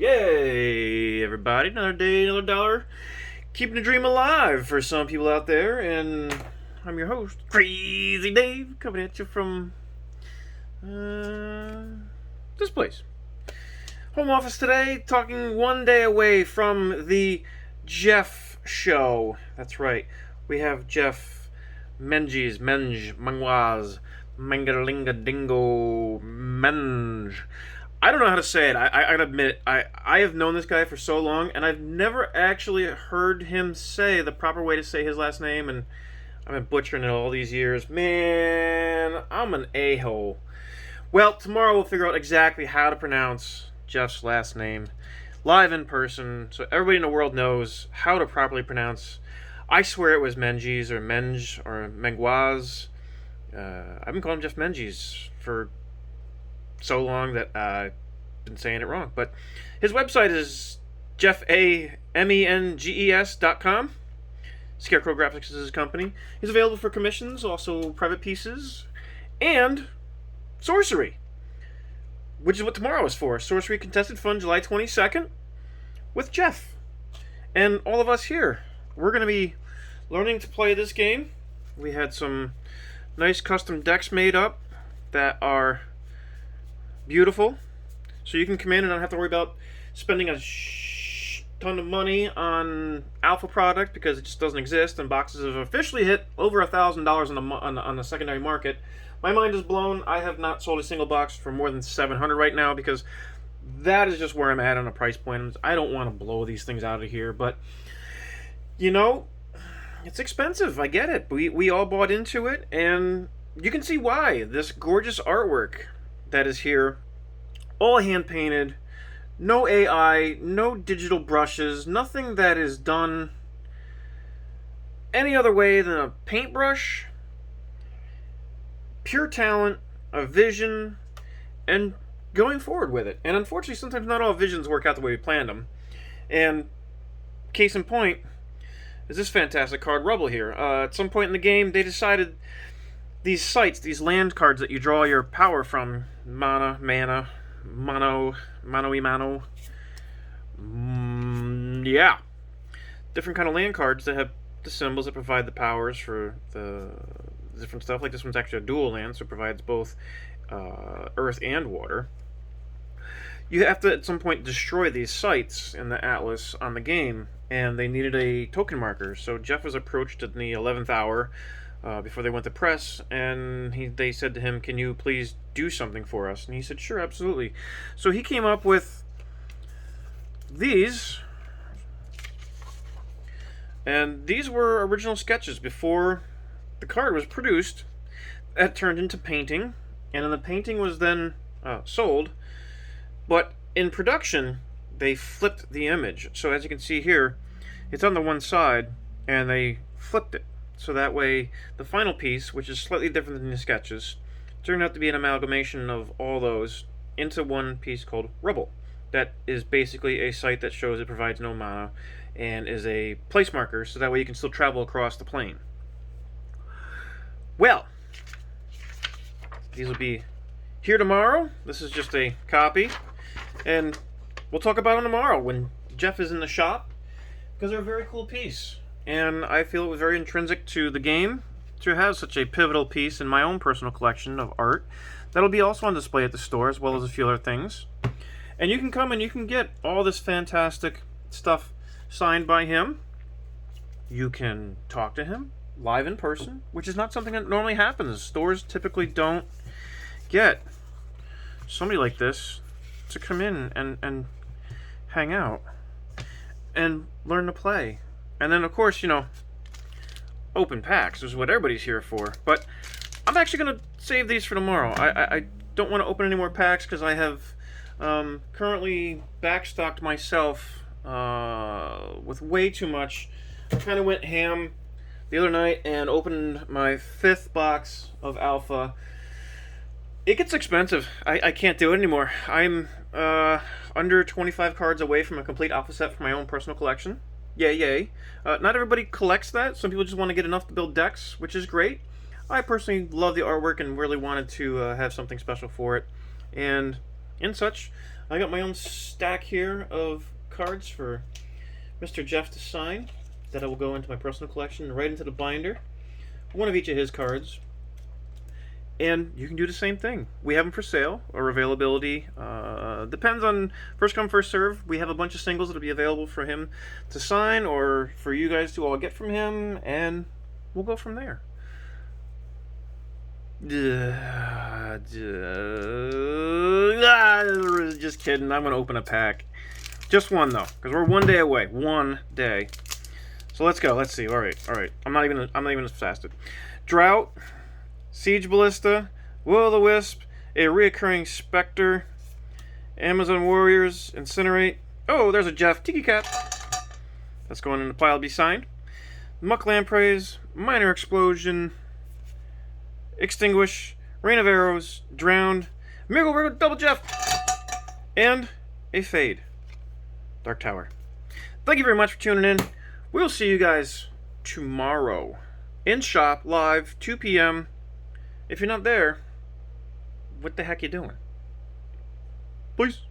Yay, everybody. Another day, another dollar. Keeping the dream alive for some people out there. And I'm your host, Crazy Dave, coming at you from this place. Home office today, talking one day away from the Jeff show. That's right. We have Jeff Menges, Mangalinga Dingo Menge. I don't know how to say it. I gotta admit, I have known this guy for so long, and I've never actually heard him say the proper way to say his last name, and I've been butchering it all these years. Man, I'm an a-hole. Well, tomorrow we'll figure out exactly how to pronounce Jeff's last name live in person, so everybody in the world knows how to properly pronounce. I swear it was Menges or Menge or Menguaz. I've been calling him Jeff Menges for so long that I've been saying it wrong. But his website is jeffamenges.com. Scarecrow Graphics is his company. He's available for commissions, also private pieces, and Sorcery, which is what tomorrow is for. Sorcery Contested Fun, July 22nd, with Jeff. And all of us here. We're going to be learning to play this game. We had some nice custom decks made up that are beautiful. So you can come in and not have to worry about spending a ton of money on alpha product because it just doesn't exist. And boxes have officially hit over $1,000 on the secondary market. My mind is blown. I have not sold a single box for more than $700 right now because that is just where I'm at on a price point. I don't want to blow these things out of here, but you know, it's expensive. I get it. We all bought into it, and you can see why. This gorgeous artwork that is here, all hand painted, no AI, no digital brushes, nothing that is done any other way than a paintbrush. Pure talent, a vision, and going forward with it. And unfortunately, sometimes not all visions work out the way we planned them. And case in point is this fantastic card, Rubble, here. At some point in the game, they decided these sites, these land cards that you draw your power from, mano, yeah. Different kind of land cards that have the symbols that provide the powers for the different stuff. Like this one's actually a dual land, so it provides both earth and water. You have to, at some point, destroy these sites in the atlas on the game, and they needed a token marker. So Jeff was approached in the 11th hour before they went to press, and they said to him, "Can you please do something for us?" And he said, "Sure, absolutely." So he came up with these, and these were original sketches before the card was produced. That turned into painting, and then the painting was then sold. But in production, they flipped the image. So as you can see here, it's on the one side, and they flipped it. So that way, the final piece, which is slightly different than the sketches, turned out to be an amalgamation of all those into one piece called Rubble. That is basically a site that shows it provides no mana and is a place marker, so that way you can still travel across the plane. Well, these will be here tomorrow. This is just a copy. And we'll talk about them tomorrow when Jeff is in the shop, because they're a very cool piece. And I feel it was very intrinsic to the game to have such a pivotal piece in my own personal collection of art. That'll be also on display at the store, as well as a few other things. And you can come and you can get all this fantastic stuff signed by him. You can talk to him live in person, which is not something that normally happens. Stores typically don't get somebody like this to come in and hang out and learn to play. And then, of course, you know, open packs is what everybody's here for. But I'm actually going to save these for tomorrow. I don't want to open any more packs because I have currently backstocked myself with way too much. I kind of went ham the other night and opened my 5th box of alpha. It gets expensive. I can't do it anymore. I'm under 25 cards away from a complete alpha set for my own personal collection. Yay, yay. Not everybody collects that. Some people just want to get enough to build decks, which is great. I personally love the artwork and really wanted to have something special for it. and such. I got my own stack here of cards for Mr. Jeff to sign that I will go into my personal collection, right into the binder. One of each of his cards. And you can do the same thing. We have them for sale. Our availability depends on first come, first serve. We have a bunch of singles that'll be available for him to sign or for you guys to all get from him, and we'll go from there. Just kidding. I'm going to open a pack. Just one, though, because we're 1 day away. 1 day. So let's go. Let's see. All right. I'm not even fasted. Drought. Siege Ballista, Will-o'-the-Wisp, a reoccurring Spectre, Amazon Warriors, Incinerate. Oh, there's a Jeff Tiki Cat. That's going in the pile to be signed. Muck Lampreys, Minor Explosion, Extinguish, Rain of Arrows, Drowned, Miracle Double Jeff, and a Fade. Dark Tower. Thank you very much for tuning in. We'll see you guys tomorrow. In shop, live, 2 p.m. If you're not there, what the heck you doing? Peace.